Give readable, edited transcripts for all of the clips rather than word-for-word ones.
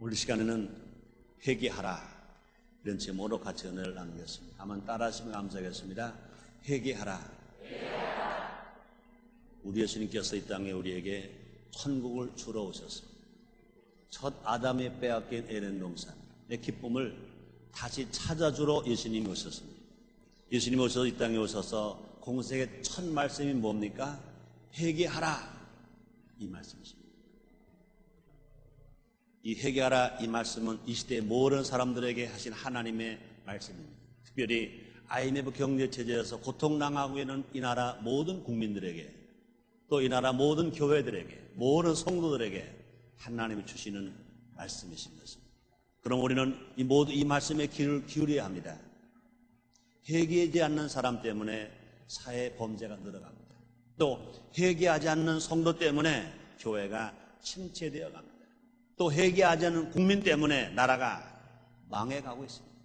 오늘 시간에는 회개하라 이런 제목으로 같이 은혜를 나누겠습니다. 한번 따라하시면 감사하겠습니다. 회개하라. 우리 예수님께서 이 땅에 우리에게 천국을 주러 오셨습니다. 첫 아담이 빼앗긴 에덴 동산의 기쁨을 다시 찾아주러 예수님이 오셨습니다. 예수님이 오셔서 이 땅에 오셔서 공생의 첫 말씀이 뭡니까? 회개하라, 이 말씀이십니다. 이 회개하라 이 말씀은 이 시대의 모든 사람들에게 하신 하나님의 말씀입니다. 특별히 IMF 경제체제에서 고통당하고 있는 이 나라 모든 국민들에게, 또 이 나라 모든 교회들에게, 모든 성도들에게 하나님이 주시는 말씀이신 것입니다. 그럼 우리는 이 말씀에 귀를 기울여야 합니다. 회개하지 않는 사람 때문에 사회 범죄가 늘어갑니다. 또 회개하지 않는 성도 때문에 교회가 침체되어 갑니다. 또 회개하지 않는 국민 때문에 나라가 망해가고 있습니다.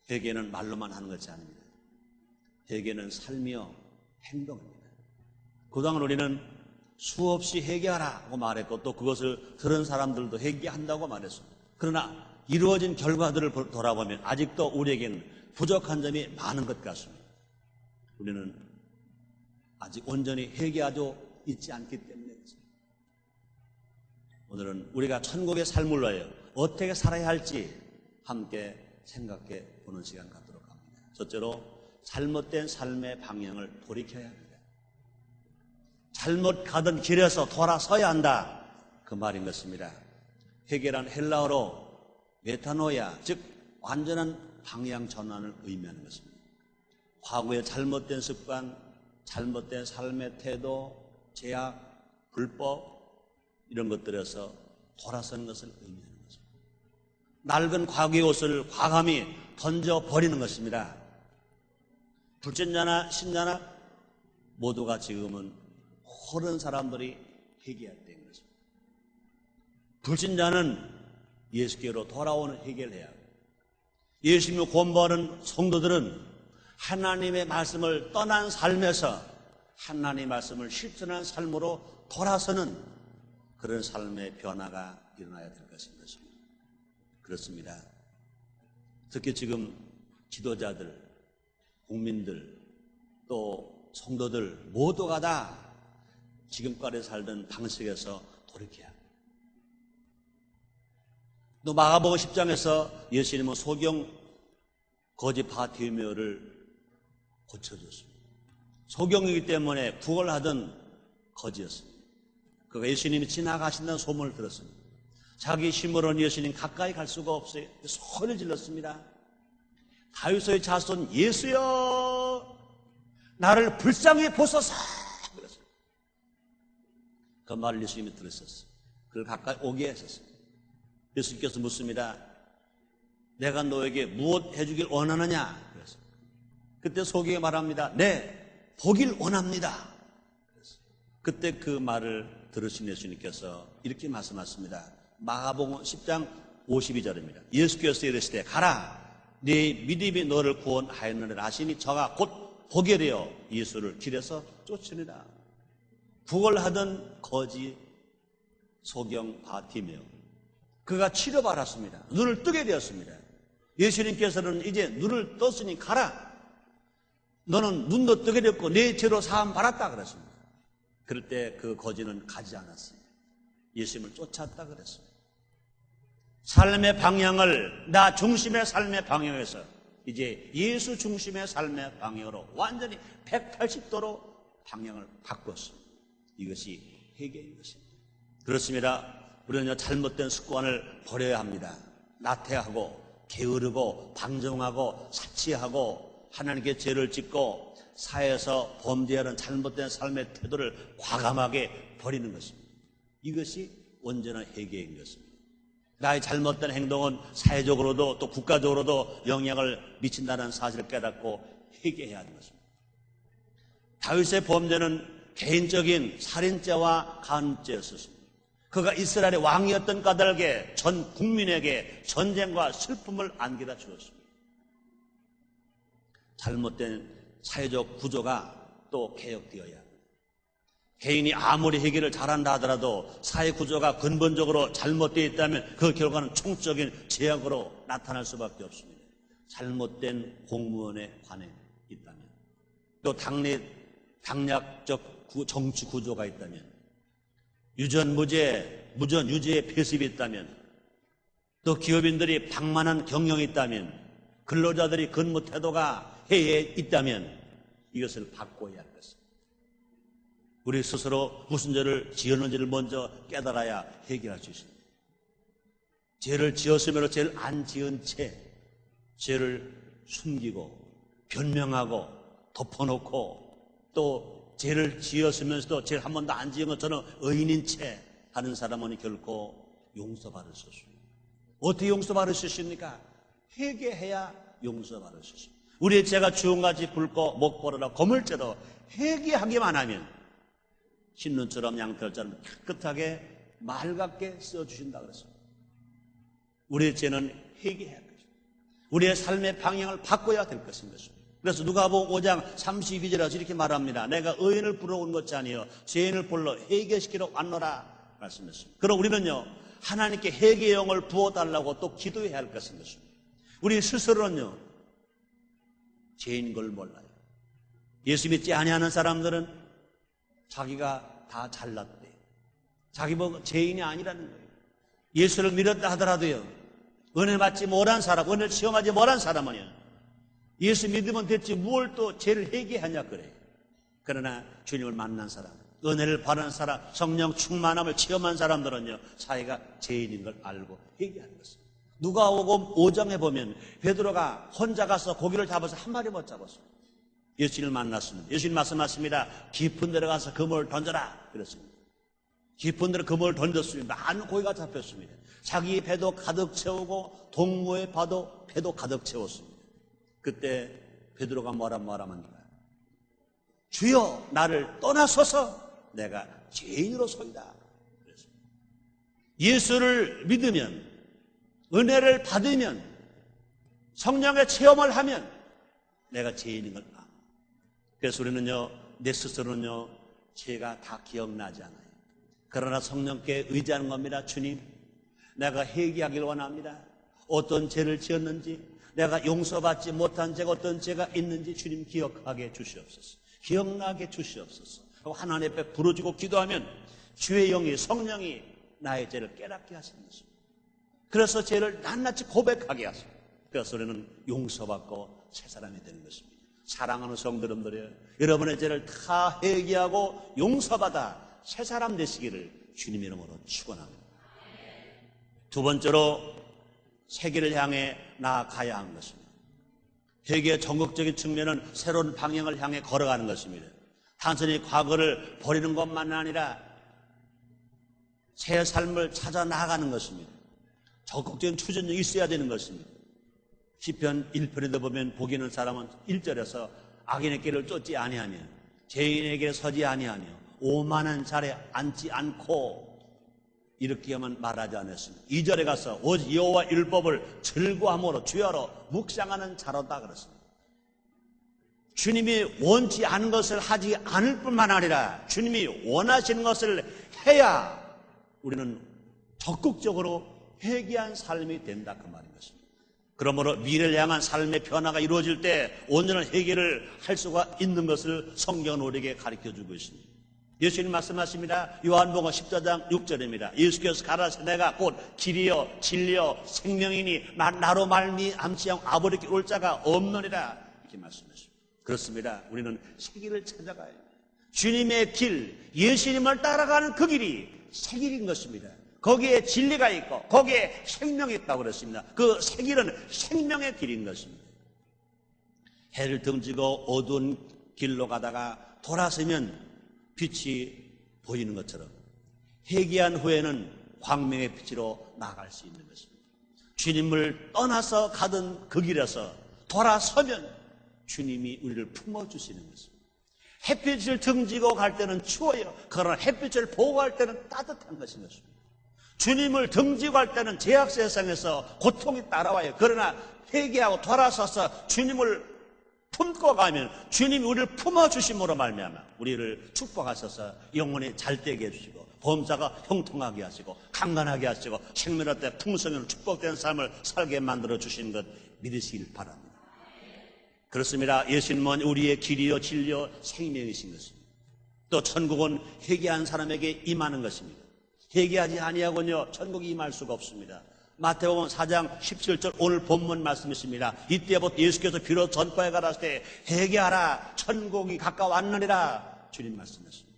회개는 말로만 하는 것이 아닙니다. 회개는 삶이요 행동입니다. 그동안 우리는 수없이 회개하라고 말했고 또 그것을 들은 사람들도 회개한다고 말했습니다. 그러나 이루어진 결과들을 돌아보면 아직도 우리에게는 부족한 점이 많은 것 같습니다. 우리는 아직 온전히 회개하고 있지 않기 때문에 그렇습니다. 오늘은 우리가 천국의 삶을 위하여 어떻게 살아야 할지 함께 생각해 보는 시간 갖도록 합니다. 첫째로 잘못된 삶의 방향을 돌이켜야 합니다. 잘못 가던 길에서 돌아서야 한다, 그 말인 것입니다. 회개란 헬라어로 메타노야, 즉 완전한 방향 전환을 의미하는 것입니다. 과거의 잘못된 습관, 잘못된 삶의 태도, 제약, 불법 이런 것들에서 돌아서는 것을 의미하는 것입니다. 낡은 과거의 옷을 과감히 던져버리는 것입니다. 불신자나 신자나 모두가 지금은 모든 사람들이 회개해야 되는 것입니다. 불신자는 예수께로 돌아오는 회개를 해야 하고, 예수님을 공부하는 성도들은 하나님의 말씀을 떠난 삶에서 하나님의 말씀을 실천하는 삶으로 돌아서는 그런 삶의 변화가 일어나야 될 것인 것입니다. 그렇습니다. 특히 지금 지도자들, 국민들, 또 성도들 모두가 다 지금까지 살던 방식에서 돌이켜야 합니다. 또 마가복음 10장에서 예수님은 소경 거짓 바티메오를 고쳐줬습니다. 소경이기 때문에 구걸하던 거지였습니다. 그가 예수님이 지나가신다는 소문을 들었습니다. 자기 힘으로는 예수님 가까이 갈 수가 없어요. 소리를 질렀습니다. 다윗의 자손 예수여, 나를 불쌍히 보소서. 그랬습니다. 그 말을 예수님이 들으셨어요. 그를 가까이 오게 하셨습니다. 예수님께서 묻습니다. 내가 너에게 무엇 해주길 원하느냐? 그랬습니다. 그때 소경이 말합니다. 네, 보길 원합니다. 그랬습니다. 그때 그 말을 들으신 예수님께서 이렇게 말씀하십니다. 마가복음 10장 52절입니다. 예수께서 이르시되 가라, 네 믿음이 너를 구원하였느니라 하시니 저가 곧 보게 되어 예수를 길에서 쫓으니라. 구걸하던 거지 소경 바티메오, 그가 치료받았습니다. 눈을 뜨게 되었습니다. 예수님께서는 이제 눈을 떴으니 가라, 너는 눈도 뜨게 되었고 내 죄로 사함 받았다 그랬습니다. 그럴 때 그 거지는 가지 않았습니다. 예수님을 쫓았다 그랬습니다. 삶의 방향을 나 중심의 삶의 방향에서 이제 예수 중심의 삶의 방향으로 완전히 180도로 방향을 바꿨습니다. 이것이 회개인 것입니다. 그렇습니다. 우리는 잘못된 습관을 버려야 합니다. 나태하고 게으르고 방종하고 사치하고 하나님께 죄를 짓고 사회에서 범죄하는 잘못된 삶의 태도를 과감하게 버리는 것입니다. 이것이 온전한 회개인 것입니다. 나의 잘못된 행동은 사회적으로도 또 국가적으로도 영향을 미친다는 사실을 깨닫고 회개해야 하는 것입니다. 다윗의 범죄는 개인적인 살인죄와 간음죄였습니다. 그가 이스라엘의 왕이었던 까닭에 전 국민에게 전쟁과 슬픔을 안겨다 주었습니다. 잘못된 사회적 구조가 또 개혁되어야 합니다. 개인이 아무리 해결을 잘한다 하더라도 사회 구조가 근본적으로 잘못되어 있다면 그 결과는 총적인 제약으로 나타날 수밖에 없습니다. 잘못된 공무원에 관해 있다면, 또 당략적 정치 구조가 있다면, 무전 유죄의 폐습이 있다면, 또 기업인들이 방만한 경영이 있다면, 근로자들이 근무 태도가 해이해 있다면 이것을 바꿔야 할 것입니다. 우리 스스로 무슨 죄를 지었는지를 먼저 깨달아야 해결할 수 있습니다. 죄를 지었으므로 죄를 안 지은 채 죄를 숨기고 변명하고 덮어놓고 또 죄를 지었으면서도 죄를 한 번도 안 지은 것처럼 의인인 채 하는 사람은 결코 용서받을 수 없습니다. 어떻게 용서받을 수 있습니까? 회개해야 용서받을 수 있습니다. 우리의 죄가 주홍같이 붉고 목보라라 거물죄도 회개하기만 하면 신눈처럼 양털처럼 깨끗하게 맑게 써주신다 그랬습니다. 우리의 죄는 회개해야 할 것입니다. 우리의 삶의 방향을 바꿔야 될 것인 것입니다. 그래서 누가복음 5장 32절에서 이렇게 말합니다. 내가 의인을 부러운 것이 아니요 죄인을 불러 회개시키러 왔노라 말씀했습니다. 그럼 우리는요 하나님께 회개의 영을 부어달라고 또 기도해야 할 것인 것입니다. 우리 스스로는요 죄인 걸 몰라요. 예수 믿지 아니하는 사람들은 자기가 다 잘났대요. 자기 뭐 죄인이 아니라는 거예요. 예수를 믿었다 하더라도요 은혜 받지 못한 사람, 은혜를 체험하지 못한 사람은요 예수 믿으면 됐지 뭘 또 죄를 회개하냐 그래요. 그러나 주님을 만난 사람, 은혜를 받은 사람, 성령 충만함을 체험한 사람들은요 자기가 죄인인 걸 알고 회개하는 것입니다. 누가복음 5장에 보면 베드로가 혼자 가서 고기를 잡아서 한 마리 못 잡았어요. 예수님을 만났습니다. 예수님 말씀하십니다. 깊은 데로 가서 그물을 던져라 그랬습니다. 깊은 데로 그물을 던졌습니다. 많은 고기가 잡혔습니다. 자기 배도 가득 채우고 동무의 배도 가득 채웠습니다. 그때 베드로가 뭐라 말합니까? 주여 나를 떠나소서 내가 죄인으로소이다 그랬습니다. 예수를 믿으면 은혜를 받으면 성령의 체험을 하면 내가 죄인인 걸 알아. 그래서 우리는요 내 스스로는요 죄가 다 기억나지 않아요. 그러나 성령께 의지하는 겁니다. 주님 내가 회개하기를 원합니다. 어떤 죄를 지었는지 내가 용서받지 못한 죄가 어떤 죄가 있는지 주님 기억하게 주시옵소서. 기억나게 주시옵소서. 하나님 앞에 부르짖고 기도하면 주의 영이 성령이 나의 죄를 깨닫게 하시는 것입니다. 그래서 죄를 낱낱이 고백하게 하십니다. 그래서 우리는 용서받고 새 사람이 되는 것입니다. 사랑하는 성도 여러분들이요, 여러분의 죄를 다 회개하고 용서받아 새 사람 되시기를 주님의 이름으로 축원합니다. 두 번째로 세계를 향해 나아가야 하는 것입니다. 회개의 전국적인 측면은 새로운 방향을 향해 걸어가는 것입니다. 단순히 과거를 버리는 것만 아니라 새 삶을 찾아 나아가는 것입니다. 적극적인 추진력이 있어야 되는 것입니다. 시편 1편에도 보면 복 있는 사람은 1절에서 악인의 길을 쫓지 아니하며 죄인에게 서지 아니하며 오만한 자리에 앉지 않고 이렇게만 말하지 않았습니다. 2절에 가서 오직 여호와 율법을 즐거움으로 주야로 묵상하는 자로다 그랬습니다. 주님이 원치 않은 것을 하지 않을 뿐만 아니라 주님이 원하시는 것을 해야 우리는 적극적으로 회개한 삶이 된다 그 말인 것입니다. 그러므로 미래를 향한 삶의 변화가 이루어질 때 온전한 회개를 할 수가 있는 것을 성경은 우리에게 가르쳐주고 있습니다. 예수님 말씀하십니다. 요한복음 14장 6절입니다. 예수께서 가라사대 내가 곧 길이요 진리요 생명이니 나로 말미암지 않고 아버지께 올 자가 없느니라 이렇게 말씀하십니다. 그렇습니다. 우리는 새 길을 찾아가야 합니다. 주님의 길, 예수님을 따라가는 그 길이 새 길인 것입니다. 거기에 진리가 있고 거기에 생명이 있다고 그랬습니다. 그 새 길은 생명의 길인 것입니다. 해를 등지고 어두운 길로 가다가 돌아서면 빛이 보이는 것처럼 회개한 후에는 광명의 빛으로 나아갈 수 있는 것입니다. 주님을 떠나서 가던 그 길에서 돌아서면 주님이 우리를 품어주시는 것입니다. 햇빛을 등지고 갈 때는 추워요. 그러나 햇빛을 보고 갈 때는 따뜻한 것인 것입니다. 주님을 등지고 갈 때는 죄악 세상에서 고통이 따라와요. 그러나 회개하고 돌아서서 주님을 품고 가면 주님이 우리를 품어주심으로 말미암아 우리를 축복하셔서 영혼이 잘되게 해주시고 범사가 형통하게 하시고 강건하게 하시고 생명의 때 풍성한 축복된 삶을 살게 만들어 주신 것 믿으시길 바랍니다. 그렇습니다. 예수님은 우리의 길이요 진리요 생명이신 것입니다. 또 천국은 회개한 사람에게 임하는 것입니다. 회개하지 아니하고는요 천국이 임할 수가 없습니다. 마태복음 4장 17절 오늘 본문 말씀이십니다. 이때부터 예수께서 비로소 전파에 가라사대 때 회개하라 천국이 가까웠느니라 주님 말씀하십니다.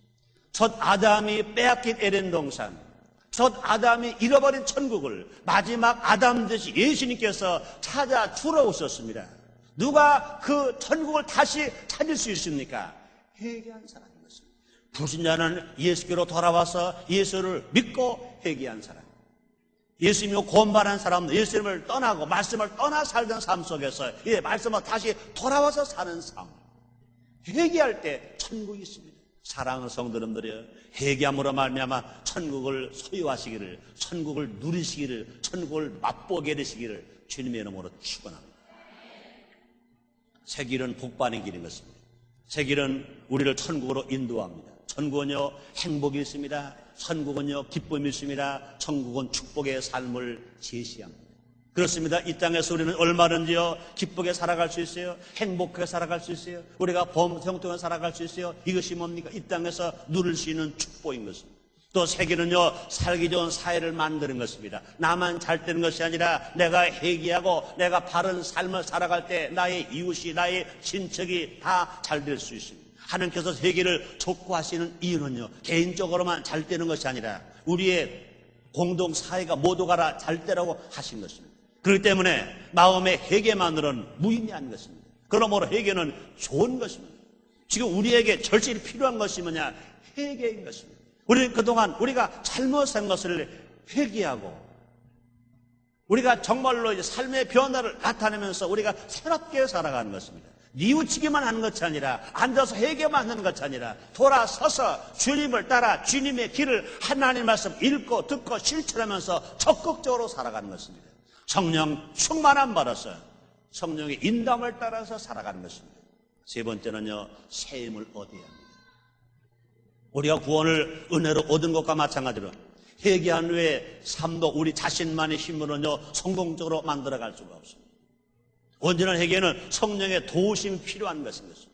첫 아담이 빼앗긴 에덴 동산, 첫 아담이 잃어버린 천국을 마지막 아담 되시 예수님께서 찾아 들어오셨습니다. 누가 그 천국을 다시 찾을 수 있습니까? 회개한 사람인 것입니다. 불신자는 예수께로 돌아와서 예수를 믿고 회개한 사람, 예수님을 고발한 사람들, 예수님을 떠나고 말씀을 떠나 살던 삶 속에서 이 말씀을 다시 돌아와서 사는 삶, 회개할 때 천국이 있습니다. 사랑하는 성도님들이여, 회개함으로 말미암아 천국을 소유하시기를, 천국을 누리시기를, 천국을 맛보게 되시기를 주님의 이름으로 축원합니다. 새 길은 복받는 길인 것입니다. 새 길은 우리를 천국으로 인도합니다. 천국은요 행복이 있습니다. 천국은요 기쁨이 있습니다. 천국은 축복의 삶을 제시합니다. 그렇습니다. 이 땅에서 우리는 얼마든지요 기쁘게 살아갈 수 있어요. 행복하게 살아갈 수 있어요. 우리가 형통하게 살아갈 수 있어요. 이것이 뭡니까? 이 땅에서 누릴 수 있는 축복인 것입니다. 또 세계는요 살기 좋은 사회를 만드는 것입니다. 나만 잘 되는 것이 아니라 내가 회개하고 내가 바른 삶을 살아갈 때 나의 이웃이, 나의 친척이 다 잘 될 수 있습니다. 하나님께서 세계를 촉구하시는 이유는요 개인적으로만 잘 되는 것이 아니라 우리의 공동사회가 모두가 다 잘 되라고 하신 것입니다. 그렇기 때문에 마음의 회개만으로는 무의미한 것입니다. 그러므로 회개는 좋은 것입니다. 지금 우리에게 절실히 필요한 것이 뭐냐? 회개인 것입니다. 우리는 그동안 우리가 잘못한 것을 회개하고 우리가 정말로 이제 삶의 변화를 나타내면서 우리가 새롭게 살아가는 것입니다. 뉘우치기만 하는 것이 아니라 앉아서 회개만 하는 것이 아니라 돌아서서 주님을 따라 주님의 길을 하나님의 말씀 읽고 듣고 실천하면서 적극적으로 살아가는 것입니다. 성령 충만함 받아서 성령의 인담을 따라서 살아가는 것입니다. 세 번째는요 새 힘을 얻어야 합니다. 우리가 구원을 은혜로 얻은 것과 마찬가지로 회개한 후에 삶도 우리 자신만의 힘으로는요 성공적으로 만들어갈 수가 없습니다. 온전한 회개는 성령의 도우심이 필요한 것인 것입니다.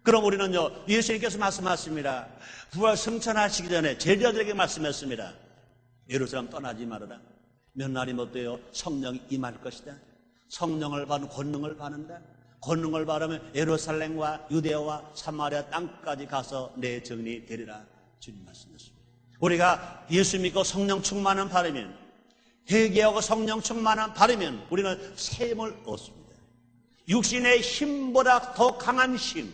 그럼 우리는요 예수님께서 말씀하십니다. 부활 승천하시기 전에 제자들에게 말씀했습니다. 예루살렘 떠나지 말아라. 몇 날이 못 돼요 성령이 임할 것이다. 성령을 받는 권능을 받는다. 권능을 받으면 예루살렘과 유대와 사마리아 땅까지 가서 내 정리 되리라 주님 말씀하셨습니다. 우리가 예수 믿고 성령 충만한 바라면, 회개하고 성령 충만한 바라면 우리는 새 힘을 얻습니다. 육신의 힘보다 더 강한 힘,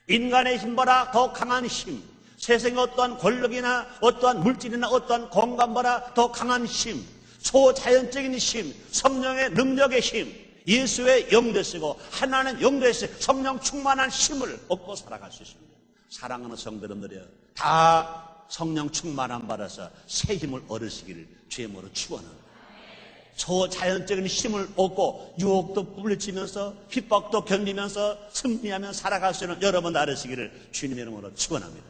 인간의 힘보다 더 강한 힘, 세상의 어떠한 권력이나 어떠한 물질이나 어떠한 건강보다 더 강한 힘, 초자연적인 힘, 성령의 능력의 힘, 예수의 영 되시고 하나님 영 되시고 성령 충만한 힘을 얻고 살아갈 수 있습니다. 사랑하는 성도님들이여, 다 성령 충만함 받아서 새 힘을 얻으시기를 주의 이름으로 축원합니다. 초자연적인 힘을 얻고 유혹도 물리치면서 핍박도 견디면서 승리하며 살아갈 수 있는 여러분 나르시기를 주님의 이름으로 축원합니다.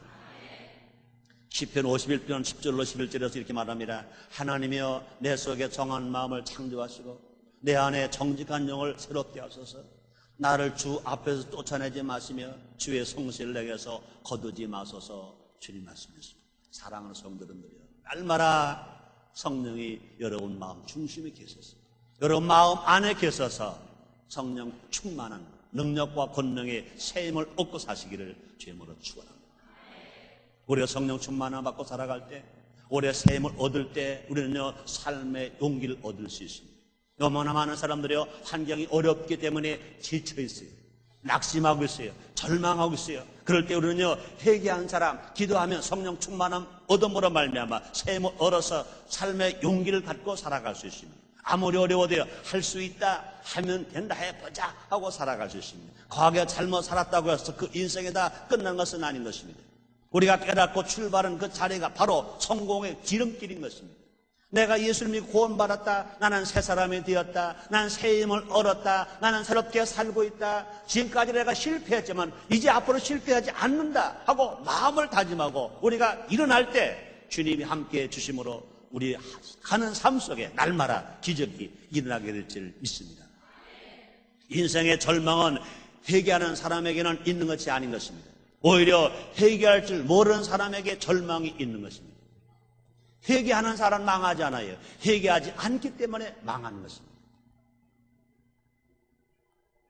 시편 51편 10절로 11절에서 이렇게 말합니다. 하나님이여 내 속에 정한 마음을 창조하시고 내 안에 정직한 영을 새롭게 하소서. 나를 주 앞에서 쫓아내지 마시며 주의 성실을 내게서 거두지 마소서. 주님 말씀하십니다. 사랑하는 성도들이여, 날마다 성령이 여러분 마음 중심에 계셔서 여러분 마음 안에 계셔서 성령 충만한 능력과 권능의 새 힘을 얻고 사시기를 주님으로 축원합니다. 우리가 성령 충만함 받고 살아갈 때, 우리가 새 힘을 얻을 때 우리는요 삶의 용기를 얻을 수 있습니다. 너무나 많은 사람들이요 환경이 어렵기 때문에 지쳐 있어요. 낙심하고 있어요. 절망하고 있어요. 그럴 때 우리는요 회개한 사람, 기도하면 성령 충만함 얻음으로 말미암아 새 힘을 얻어서 삶의 용기를 갖고 살아갈 수 있습니다. 아무리 어려워도요 할 수 있다, 하면 된다, 해보자 하고 살아갈 수 있습니다. 과거에 잘못 살았다고 해서 그 인생이 다 끝난 것은 아닌 것입니다. 우리가 깨닫고 출발한 그 자리가 바로 성공의 지름길인 것입니다. 내가 예수를 믿고 구원받았다. 나는 새 사람이 되었다. 나는 새 힘을 얻었다. 나는 새롭게 살고 있다. 지금까지 내가 실패했지만 이제 앞으로 실패하지 않는다 하고 마음을 다짐하고 우리가 일어날 때 주님이 함께해 주심으로 우리 가는 삶 속에 날마다 기적이 일어나게 될 줄 믿습니다. 인생의 절망은 회개하는 사람에게는 있는 것이 아닌 것입니다. 오히려 회개할 줄 모르는 사람에게 절망이 있는 것입니다. 회개하는 사람 망하지 않아요. 회개하지 않기 때문에 망하는 것입니다.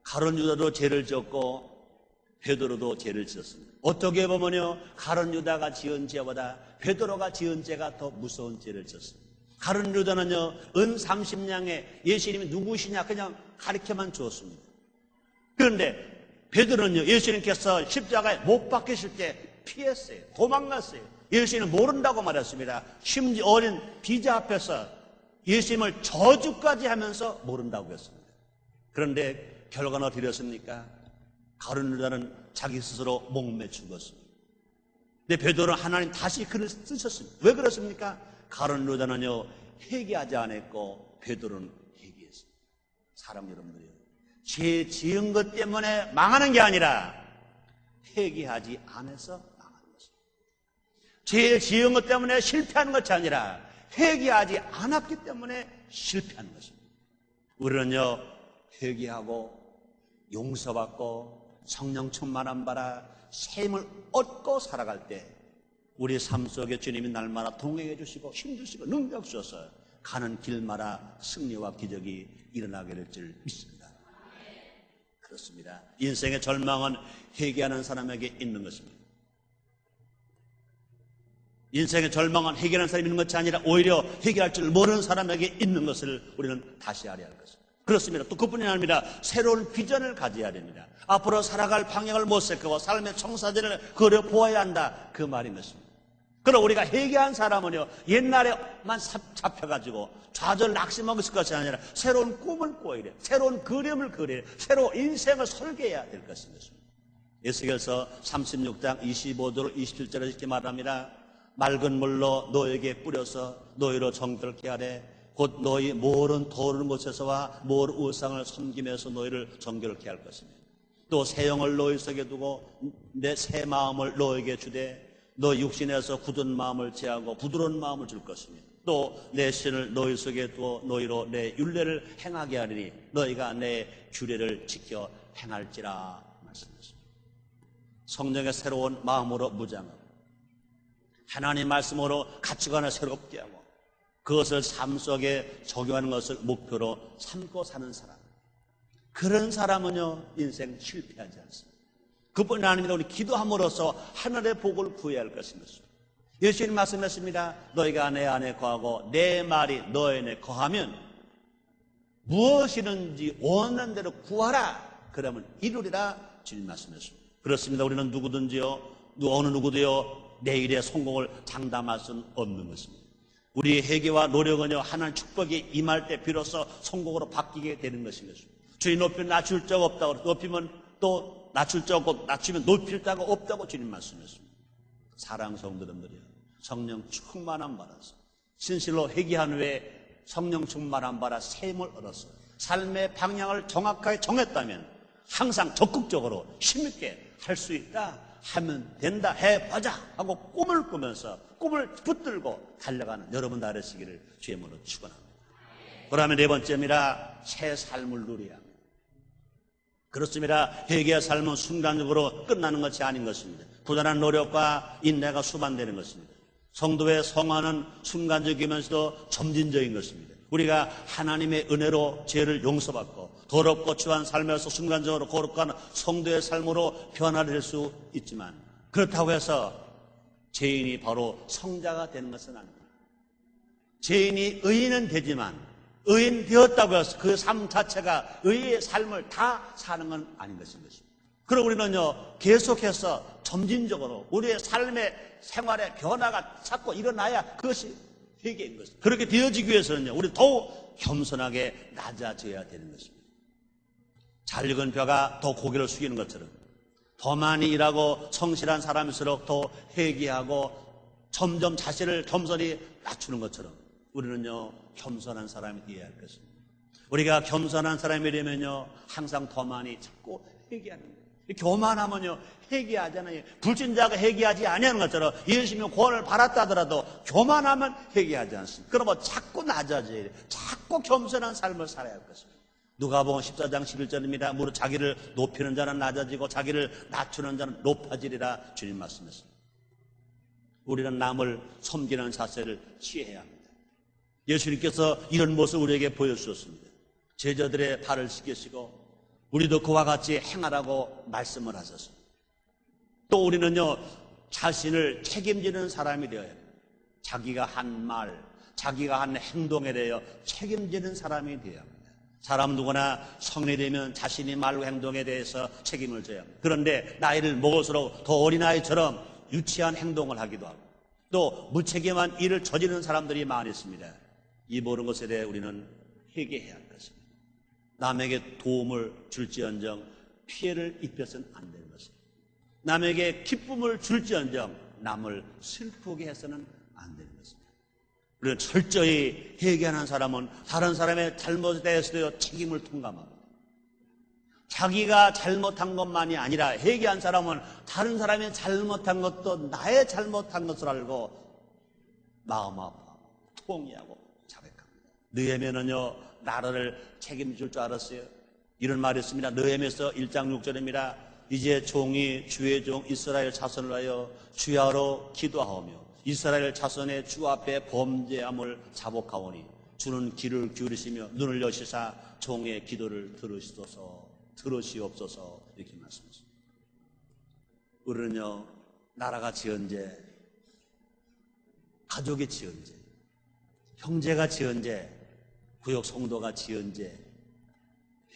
가룟 유다도 죄를 지었고 베드로도 죄를 지었습니다. 어떻게 보면요, 가룟 유다가 지은 죄보다 베드로가 지은 죄가 더 무서운 죄를 지었습니다. 가룟 유다는요, 은 30냥에 예수님이 누구시냐 그냥 가르쳐만 주었습니다. 그런데 베드로는요, 예수님께서 십자가에 못 박히실 때 피했어요. 도망갔어요. 예수님은 모른다고 말했습니다. 심지어 어린 비자 앞에서 예수님을 저주까지 하면서 모른다고 했습니다. 그런데 결과는 어떻게 되었습니까? 가룟 유다는 자기 스스로 목매 죽었습니다. 근데 베드로는 하나님 다시 그를 쓰셨습니다. 왜 그렇습니까? 가룟 유다는요, 회개하지 않았고 베드로는 회개했습니다. 사람 여러분들이요, 죄 지은 것 때문에 망하는 게 아니라 회개하지 않아서 죄 지은 것 때문에 실패하는 것이 아니라 회개하지 않았기 때문에 실패하는 것입니다. 우리는요, 회개하고 용서받고 성령 충만한 바라 새 힘을 얻고 살아갈 때 우리 삶 속에 주님이 날마다 동행해 주시고 힘주시고 능력 주셔서 가는 길마다 승리와 기적이 일어나게 될 줄 믿습니다. 그렇습니다. 인생의 절망은 회개하는 사람에게 있는 것입니다. 인생의 절망은 해결하는 사람이 있는 것이 아니라 오히려 해결할 줄 모르는 사람에게 있는 것을 우리는 다시 알아야 할 것입니다. 그렇습니다. 또 그뿐이 아니라 새로운 비전을 가져야 됩니다. 앞으로 살아갈 방향을 모색하고 삶의 청사진을 그려보아야 한다, 그 말인 것입니다. 그럼 우리가 회개한 사람은요, 옛날에만 잡혀가지고 좌절 낙심하고 있을 것이 아니라 새로운 꿈을 꾸어야 돼요. 새로운 그림을 그려야 돼요. 새로운 인생을 설계해야 될 것입니다. 에스겔서 36장 25절 27절에 이렇게 말합니다. 맑은 물로 너에게 뿌려서 너희로 정결케 하래. 곧 너희 모든 도르는 곳에서와 모든 우상을 섬기면서 너희를 정결케 할 것이며 또 새 영을 너희 속에 두고 내 새 마음을 너에게 주되 너 육신에서 굳은 마음을 제하고 부드러운 마음을 줄 것이며 또 내 신을 너희 속에 두어 너희로 내 율례를 행하게 하리니 너희가 내 규례를 지켜 행할지라 말씀하십니다. 성령의 새로운 마음으로 무장하고 하나님 말씀으로 가치관을 새롭게 하고 그것을 삶 속에 적용하는 것을 목표로 삼고 사는 사람, 그런 사람은요 인생 실패하지 않습니다. 그뿐이 아닙니다. 우리 기도함으로써 하늘의 복을 구해야 할 것입니다. 예수님 말씀했습니다. 너희가 내 안에 거하고 내 말이 너희 안에 거하면 무엇이든지 원하는 대로 구하라, 그러면 이루리라 주님 말씀했습니다. 그렇습니다. 우리는 누구든지요, 어느 누구도요 내일의 성공을 장담할 수는 없는 것입니다. 우리의 회개와 노력은요 하나님 축복이 임할 때 비로소 성공으로 바뀌게 되는 것입니다. 주님 높이면 낮출 적 없다고, 높이면 또 낮출 적 없고 낮추면 높일 자가 없다고 주님 말씀했습니다. 사랑하는 성도들이요, 성령 충만한 바라서 진실로 회개한 후에 성령 충만한 바라 새 힘을 얻었어요. 삶의 방향을 정확하게 정했다면 항상 적극적으로 힘있게 할 수 있다, 하면 된다, 해보자 하고 꿈을 꾸면서 꿈을 붙들고 달려가는 여러분 되시기를 주의 이름으로 축원합니다. 그러면 네 번째입니다. 새 삶을 누려야 합니다. 그렇습니다. 회개의 삶은 순간적으로 끝나는 것이 아닌 것입니다. 부단한 노력과 인내가 수반되는 것입니다. 성도의 성화는 순간적이면서도 점진적인 것입니다. 우리가 하나님의 은혜로 죄를 용서받고 더럽고 추한 삶에서 순간적으로 거룩한 성도의 삶으로 변화될 수 있지만 그렇다고 해서 죄인이 바로 성자가 되는 것은 아닙니다. 죄인이 의인은 되지만 의인 되었다고 해서 그 삶 자체가 의의 삶을 다 사는 건 아닌 것입니다. 그럼 우리는요 계속해서 점진적으로 우리의 삶의 생활의 변화가 자꾸 일어나야 그것이 회개인 것입니다. 그렇게 되어지기 위해서는요 우리 더욱 겸손하게 낮아져야 되는 것입니다. 잘 익은 벼가 더 고개를 숙이는 것처럼 더 많이 일하고 성실한 사람일수록 더 회개하고 점점 자신을 겸손히 낮추는 것처럼 우리는요, 겸손한 사람이 되어야 할 것입니다. 우리가 겸손한 사람이 되면요, 항상 더 많이 자꾸 회개하는 거예요. 교만하면요, 회개하잖아요. 불신자가 회개하지 아니하는 것처럼 예수님이 구원을 받았다 하더라도 교만하면 회개하지 않습니다. 그러면 자꾸 낮아져야 돼요. 자꾸 겸손한 삶을 살아야 할 것입니다. 누가복음 14장 11절입니다. 무릇 자기를 높이는 자는 낮아지고 자기를 낮추는 자는 높아지리라 주님 말씀했습니다. 우리는 남을 섬기는 자세를 취해야 합니다. 예수님께서 이런 모습을 우리에게 보여주셨습니다. 제자들의 발을 씻기시고 우리도 그와 같이 행하라고 말씀을 하셨습니다. 또 우리는요, 자신을 책임지는 사람이 되어야 합니다. 자기가 한 말, 자기가 한 행동에 대하여 책임지는 사람이 되어야 합니다. 사람 누구나 성인이 되면 자신의 말과 행동에 대해서 책임을 져야 합니다. 그런데 나이를 먹을수록 더 어린아이처럼 유치한 행동을 하기도 하고 또 무책임한 일을 저지르는 사람들이 많이 있습니다. 이 모든 것에 대해 우리는 회개해야 할 것입니다. 남에게 도움을 줄지언정 피해를 입혀서는 안 되는 것입니다. 남에게 기쁨을 줄지언정 남을 슬프게 해서는 안 되는 것입니다. 우리는 철저히 회개하는 사람은 다른 사람의 잘못에 대해서도 책임을 통감합니다. 자기가 잘못한 것만이 아니라 회개한 사람은 다른 사람이 잘못한 것도 나의 잘못한 것을 알고 마음 아파하고 통이하고 자백합니다. 느헤미야는요, 나라를 책임질 줄 알았어요. 이런 말이 있습니다. 느헤미야서 1장 6절입니다. 이제 종이 주의 종 이스라엘 자손을 하여 주야로 기도하오며 이스라엘 자손의 주 앞에 범죄함을 자복하오니 주는 귀를 기울이시며 눈을 여시사 종의 기도를 들으시옵소서 이렇게 말씀하십니다. 우리는요, 나라가 지은죄, 가족이 지은죄, 형제가 지은죄, 구역 성도가 지은 죄,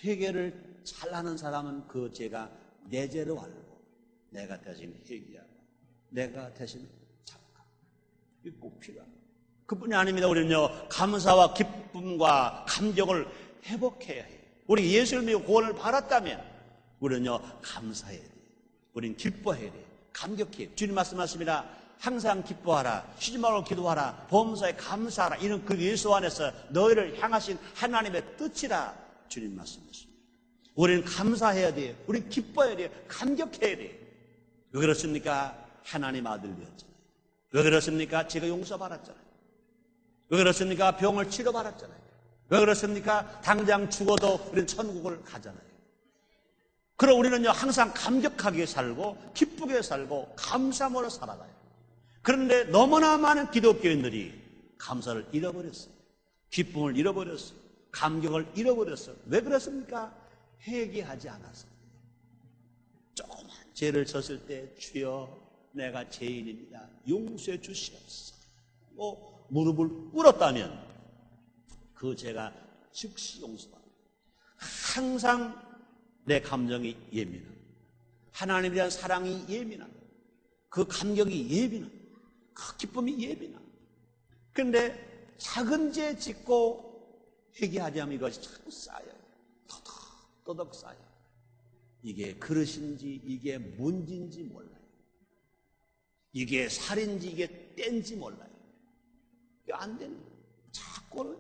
회개를 잘하는 사람은 그 죄가 내 죄로 알고 내가 대신 회개하고 내가 대신 자복하고 이게 꼭 필요합니다. 그뿐이 아닙니다. 우리는요, 감사와 기쁨과 감격을 회복해야 해요. 우리 예수를 믿고 구원을 받았다면 우리는요, 감사해야 돼요. 우리는 기뻐해야 돼요. 감격해야 돼요. 주님 말씀하십니다. 항상 기뻐하라, 쉬지 말고 기도하라, 범사에 감사하라. 이는 그 예수 안에서 너희를 향하신 하나님의 뜻이라 주님 말씀하십니다. 우리는 감사해야 돼요. 우리는 기뻐해야 돼요. 감격해야 돼요. 왜 그렇습니까? 하나님 아들 되었잖아요. 왜 그렇습니까? 제가 용서받았잖아요. 왜 그렇습니까? 병을 치료받았잖아요. 왜 그렇습니까? 당장 죽어도 우리는 천국을 가잖아요. 그럼 우리는요, 항상 감격하게 살고 기쁘게 살고 감사함으로 살아가요. 그런데 너무나 많은 기독교인들이 감사를 잃어버렸어요. 기쁨을 잃어버렸어요. 감격을 잃어버렸어요. 왜 그렇습니까? 회개하지 않아서. 조그만 죄를 졌을 때 주여 내가 죄인입니다. 용서해 주시옵소서. 무릎을 꿇었다면 그 죄가 즉시 용서받습니다. 항상 내 감정이 예민합니다. 하나님에 대한 사랑이 예민합니다. 그 감격이 예민합니다. 그 기쁨이 예민합니다. 그런데 작은 죄 짓고 회개하지 않으면 이것이 자꾸 쌓여요. 더덕 쌓여요. 이게 그릇인지 이게 문지인지 몰라요. 이게 살인지 이게 땐지 몰라요. 이게 안 되는 거예요. 자꾸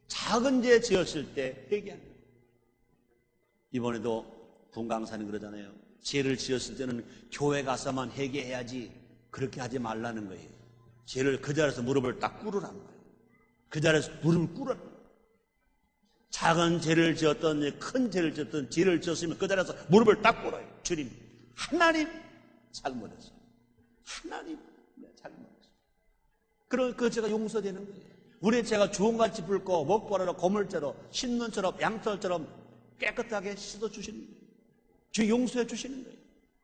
작은 죄 지었을 때 회개하는 거예요. 이번에도 분강사는 그러잖아요. 죄를 지었을 때는 교회 가서만 회개해야지 그렇게 하지 말라는 거예요. 죄를 그 자리에서 무릎을 딱 꿇으라는 거예요. 그 자리에서 무릎을 꿇으라는 거예요. 작은 죄를 지었던 큰 죄를 지었던 죄를 지었으면 그 자리에서 무릎을 딱 꿇어요. 주님, 하나님 잘못했어요. 하나님 잘못했어요. 그럼 그 죄가 용서되는 거예요. 우리의 죄가 주홍같이 붉고 먹보라로 고물죄로 신눈처럼 양털처럼 깨끗하게 씻어주시는 거예요. 주 용서해 주시는 거예요.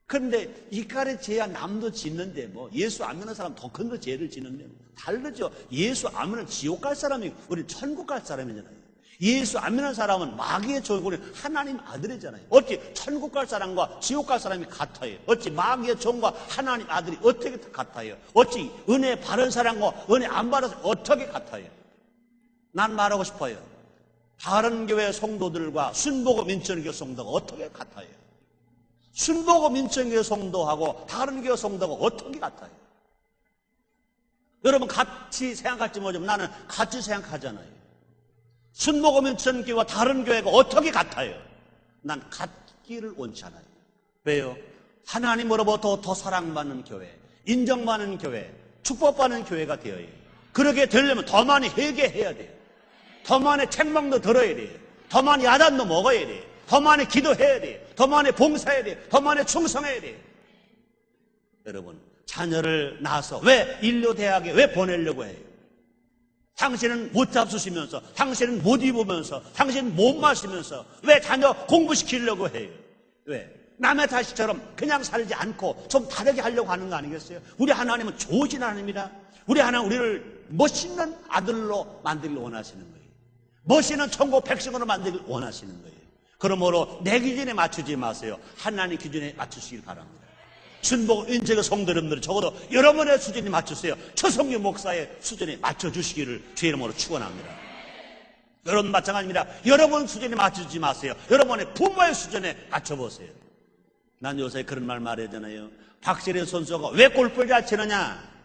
그런데 이깔의 죄야 남도 짓는데 예수 안 믿는 사람 더 큰 거 죄를 짓는데 다르죠. 예수 안 믿는 지옥 갈 사람이 우리 천국 갈 사람이잖아요. 예수 안 믿는 사람은 마귀의 종이고 우리 하나님 아들이잖아요. 어찌 천국 갈 사람과 지옥 갈 사람이 같아요? 어찌 마귀의 종과 하나님 아들이 어떻게 같아요? 어찌 은혜 바른 사람과 은혜 안 바른 사람 어떻게 같아요? 난 말하고 싶어요. 다른 교회 성도들과 순복음 인천교회 성도가 어떻게 같아요? 순복음 인천교회 성도하고 다른 교회 성도가 어떻게 같아요? 여러분 같이 생각할지 모르지만 나는 같이 생각하잖아요. 순복음인천교회와 다른 교회가 어떻게 같아요? 난 같기를 원치 않아요. 왜요? 하나님으로부터 더 사랑받는 교회, 인정받는 교회, 축복받는 교회가 되어야 해요. 그렇게 되려면 더 많이 회개해야 돼요. 더 많이 책망도 들어야 돼요. 더 많이 야단도 먹어야 돼요. 더 많이 기도해야 돼요. 더 많이 봉사해야 돼요. 더 많이 충성해야 돼요. 여러분, 자녀를 낳아서 왜 인류대학에 왜 보내려고 해요? 당신은 못 잡수시면서, 당신은 못 입으면서, 당신은 못 마시면서 왜 자녀 공부시키려고 해요? 왜? 남의 자식처럼 그냥 살지 않고 좀 다르게 하려고 하는 거 아니겠어요? 우리 하나님은 좋으신 하나님이다. 우리 하나님 우리를 멋있는 아들로 만들기 원하시는 거예요. 멋있는 천국 백성으로 만들기 원하시는 거예요. 그러므로 내 기준에 맞추지 마세요. 하나님 기준에 맞추시길 바랍니다. 순복 인재의 성도님들은 적어도 여러분의 수준에 맞추세요. 최성규 목사의 수준에 맞춰주시기를 주의 이름으로 축원합니다. 여러분 마찬가지입니다. 여러분 수준에 맞추지 마세요. 여러분의 부모의 수준에 맞춰보세요. 난 요새 그런 말 말하잖아요. 박세리 선수가 왜 골프를 잘 치느냐?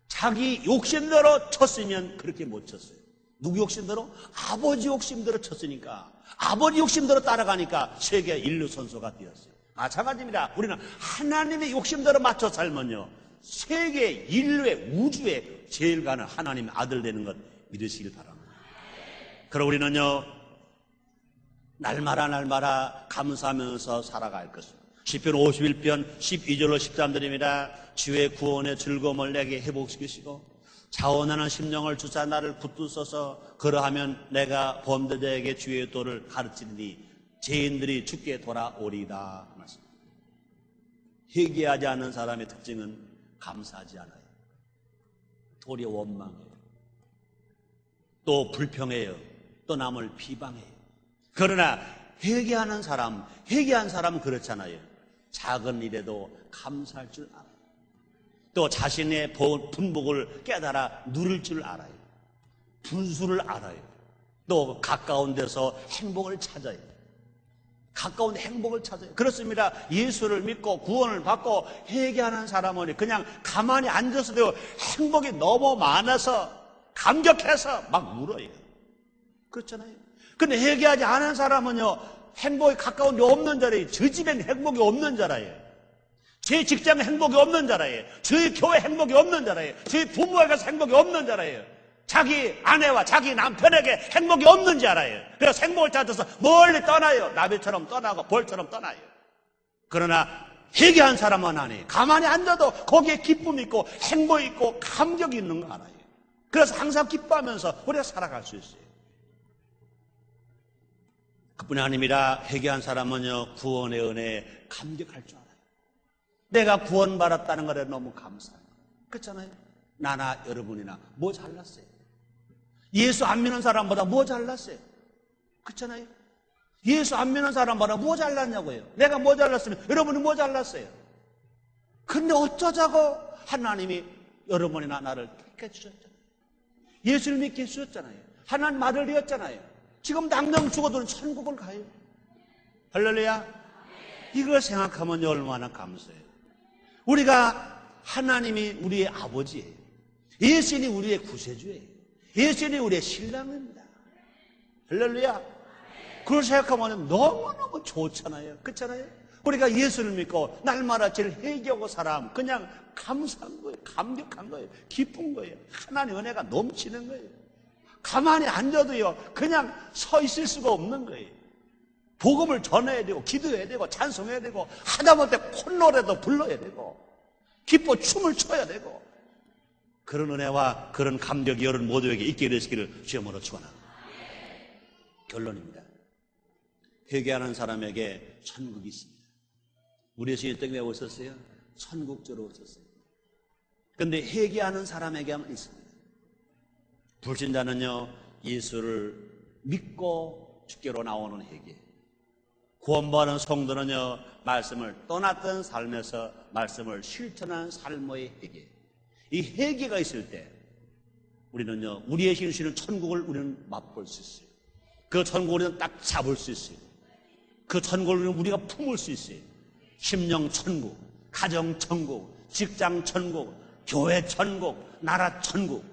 자기 욕심대로 쳤으면 그렇게 못 쳤어요. 누구 욕심대로? 아버지 욕심대로 쳤으니까, 아버지 욕심대로 따라가니까 세계 인류 선수가 되었어요. 마찬가지입니다. 우리는 하나님의 욕심대로 맞춰 살면요, 세계 인류의 우주에 제일 가는 하나님의 아들 되는 것 믿으시길 바랍니다. 그럼 우리는요, 날마다 감사하면서 살아갈 것입니다. 시편 51편 12절로 13절입니다. 주의 구원의 즐거움을 내게 회복시키시고 자원하는 심령을 주사 나를 붙드소서. 그러하면 내가 범죄자에게 주의 도를 가르치리니 죄인들이 주께 돌아오리다. 회개하지 않는 사람의 특징은 감사하지 않아요. 도리어 원망해요. 또 불평해요. 또 남을 비방해요. 그러나 회개한 사람은 그렇잖아요. 작은 일에도 감사할 줄 알아요. 또 자신의 분복을 깨달아 누릴 줄 알아요. 분수를 알아요. 또 가까운 데서 행복을 찾아요. 가까운 행복을 찾아요. 그렇습니다. 예수를 믿고 구원을 받고 회개하는 사람은 그냥 가만히 앉아서도 행복이 너무 많아서 감격해서 막 울어요. 그렇잖아요. 근데 회개하지 않은 사람은요, 행복이 가까운 데 없는 자라요. 저 집엔 행복이 없는 자라요. 제 직장에 행복이 없는 자라요. 저희 교회 행복이 없는 자라요. 저희 부모에 가서 행복이 없는 자라요. 자기 아내와 자기 남편에게 행복이 없는 줄 알아요. 그래서 행복을 찾아서 멀리 떠나요. 나비처럼 떠나고 벌처럼 떠나요. 그러나 회개한 사람은 아니에요. 가만히 앉아도 거기에 기쁨이 있고 행복이 있고 감격이 있는 거 알아요. 그래서 항상 기뻐하면서 우리가 살아갈 수 있어요. 그뿐이 아닙니다. 회개한 사람은요, 구원의 은혜에 감격할 줄 알아요. 내가 구원받았다는 것에 너무 감사해요. 그렇잖아요. 나나 여러분이나 뭐 잘났어요? 예수 안 믿는 사람보다 뭐 잘났어요? 그렇잖아요. 예수 안 믿는 사람보다 뭐 잘났냐고요. 내가 뭐 잘났으면 여러분이 뭐 잘났어요? 근데 어쩌자고 하나님이 여러분이나 나를 택해 주셨잖아요. 예수를 믿게 해주셨잖아요. 하나님 아들 되었잖아요. 지금 당장 죽어도 천국을 가요. 할렐루야. 이걸 생각하면 얼마나 감사해요. 우리가 하나님이 우리의 아버지예요. 예수님이 우리의 구세주예요. 예수님이 우리의 신랑입니다. 할렐루야. 그걸 생각하면 너무너무 좋잖아요. 그렇잖아요. 우리가 예수를 믿고 날마다 제일 회개하고 사람 그냥 감사한 거예요. 감격한 거예요. 기쁜 거예요. 하나님 은혜가 넘치는 거예요. 가만히 앉아도요, 그냥 서 있을 수가 없는 거예요. 복음을 전해야 되고 기도해야 되고 찬송해야 되고 하다못해 콧노래도 불러야 되고 기뻐 춤을 춰야 되고, 그런 은혜와 그런 감격이 여러분 모두에게 있게 되시기를 주님으로 축원합니다. 결론입니다. 회개하는 사람에게 천국이 있습니다. 우리 예수님 땅에 오셨어요? 천국적으로 오셨어요. 그런데 회개하는 사람에게만 있습니다. 불신자는요, 예수를 믿고 주께로 나오는 회개. 구원받은 성도는요, 말씀을 떠났던 삶에서 말씀을 실천한 삶의 회개. 이 회개가 있을 때 우리는요, 우리의 신시는 천국을 우리는 맛볼 수 있어요. 그 천국을 우리는 딱 잡을 수 있어요. 그 천국을 우리가 품을 수 있어요. 심령 천국, 가정 천국, 직장 천국, 교회 천국, 나라 천국,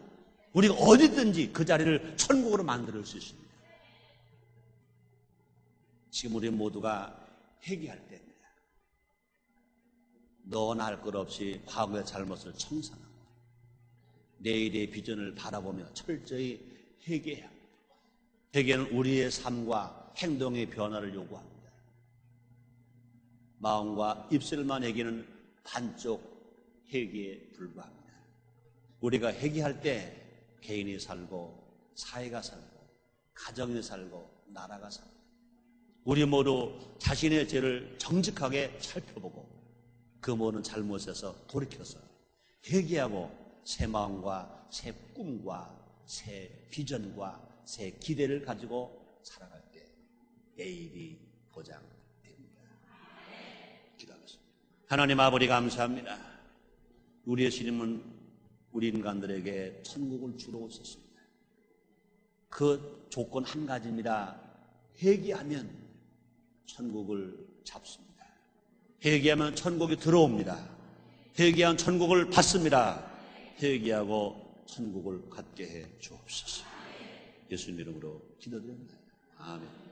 우리가 어디든지 그 자리를 천국으로 만들 수 있습니다. 지금 우리 모두가 회개할 때입니다. 너나 할 것 없이 과거의 잘못을 청산하고 내일의 비전을 바라보며 철저히 회개해야 합니다. 회개는 우리의 삶과 행동의 변화를 요구합니다. 마음과 입술만 회개는 반쪽 회개에 불과합니다. 우리가 회개할 때 개인이 살고 사회가 살고 가정이 살고 나라가 살고 우리 모두 자신의 죄를 정직하게 살펴보고 그 모든 잘못에서 돌이켜서 회개하고 새 마음과 새 꿈과 새 비전과 새 기대를 가지고 살아갈 때 내일이 보장됩니다. 기도하겠습니다. 하나님 아버지 감사합니다. 우리의 주님은 우리 인간들에게 천국을 주러 오셨습니다. 그 조건 한 가지입니다. 회개하면 천국을 잡습니다. 회개하면 천국이 들어옵니다. 회개한 천국을 받습니다. 회개하고 천국을 갖게 해 주옵소서. 예수님 이름으로 기도드립니다. 아멘.